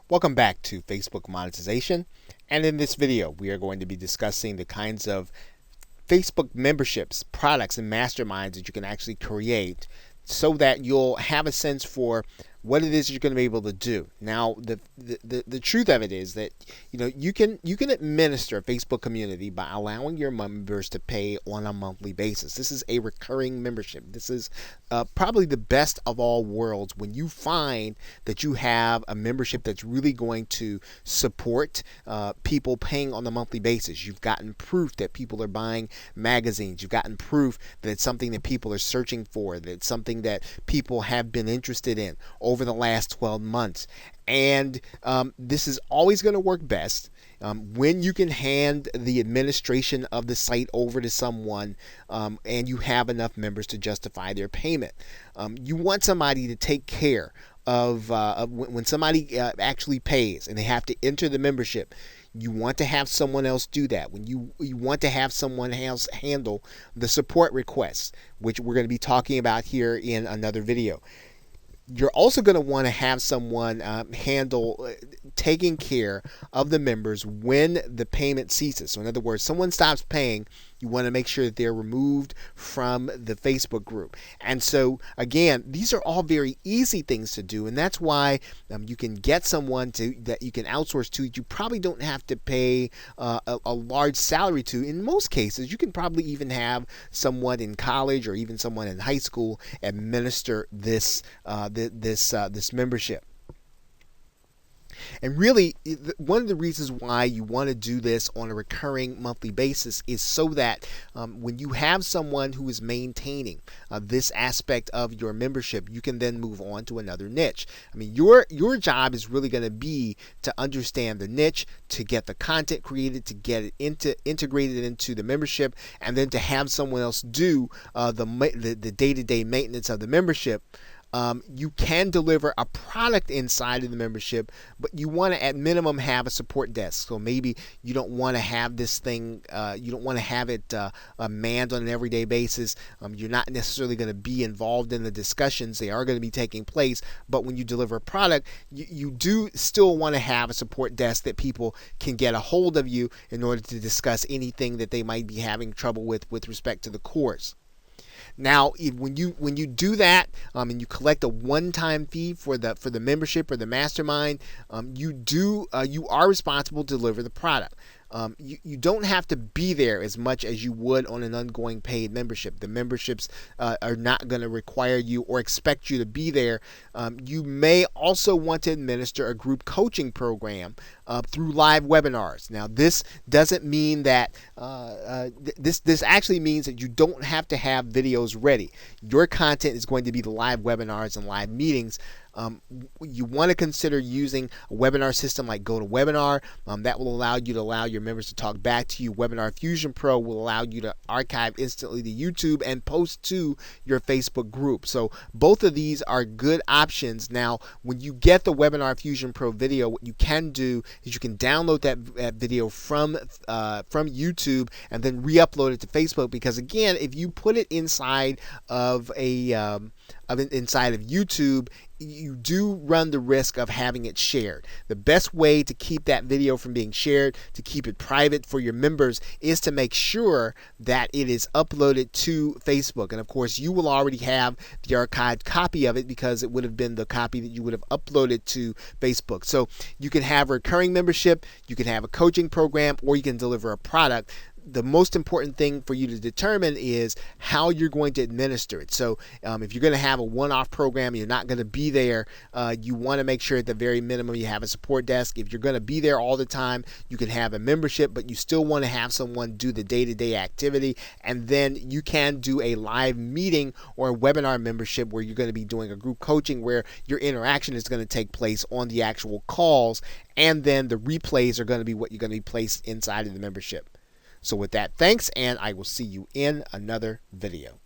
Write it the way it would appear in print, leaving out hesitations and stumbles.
Welcome back to Facebook Monetization, and in this video we are going to be discussing the kinds of Facebook memberships, products, and masterminds that you can actually create so that you'll have a sense for what it is you're going to be able to do. Now, the truth of it is that you can administer a Facebook community by allowing your members to pay on a monthly basis. This is a recurring membership. This is probably the best of all worlds when you find that you have a membership that's really going to support people paying on a monthly basis. You've gotten proof that people are buying magazines. You've gotten proof that it's something that people are searching for, that it's something that people have been interested in over the last 12 months. And this is always going to work best when you can hand the administration of the site over to someone and you have enough members to justify their payment. You want somebody to take care of when somebody actually pays and they have to enter the membership. You want to have someone else do that. When you want to have someone else handle the support requests, which we're going to be talking about here in another video. You're also going to want to have someone handle taking care of the members when the payment ceases. So in other words, someone stops paying, you want to make sure that they're removed from the Facebook group. And so again, these are all very easy things to do, and that's why you can get someone that you can outsource to. You probably don't have to pay a large salary to. In most cases, you can probably even have someone in college or even someone in high school administer this membership. And really, one of the reasons why you want to do this on a recurring monthly basis is so that when you have someone who is maintaining this aspect of your membership, you can then move on to another niche. I mean, your job is really going to be to understand the niche, to get the content created, to get it integrated into the membership, and then to have someone else do the day-to-day maintenance of the membership. You can deliver a product inside of the membership, but you want to at minimum have a support desk. So maybe you don't want to have this thing, you don't want to have it manned on an everyday basis. You're not necessarily going to be involved in the discussions. They are going to be taking place, but when you deliver a product, you do still want to have a support desk that people can get a hold of you in order to discuss anything that they might be having trouble with respect to the course. Now, when you do that and you collect a one-time fee for the membership or the mastermind, you are responsible to deliver the product. You don't have to be there as much as you would on an ongoing paid membership. The memberships are not going to require you or expect you to be there. You may also want to administer a group coaching program through live webinars. Now, this doesn't mean that this actually means that you don't have to have videos ready. Your content is going to be the live webinars and live meetings. You want to consider using a webinar system like Gotowebinarallows. That will allow you to allow your members to talk back to you. Webinar Fusion Pro will allow you to archive instantly to YouTube and post to your Facebook group. So both of these are good options. Now, when you get the Webinar Fusion Pro video, what you can do is you can download that video from YouTube and then re-upload it to Facebook, because again, if you put it inside of YouTube, you do run the risk of having it shared. The best way to keep that video from being shared, to keep it private for your members, is to make sure that it is uploaded to Facebook. And of course, you will already have the archived copy of it because it would have been the copy that you would have uploaded to Facebook. So you can have a recurring membership, you can have a coaching program, or you can deliver a product. The most important thing for you to determine is how you're going to administer it. So if you're going to have a one-off program, you're not going to be there, you want to make sure at the very minimum you have a support desk. If you're going to be there all the time, you can have a membership, but you still want to have someone do the day-to-day activity. And then you can do a live meeting or a webinar membership where you're going to be doing a group coaching where your interaction is going to take place on the actual calls, and then the replays are going to be what you're going to be placed inside of the membership. So with that, thanks, and I will see you in another video.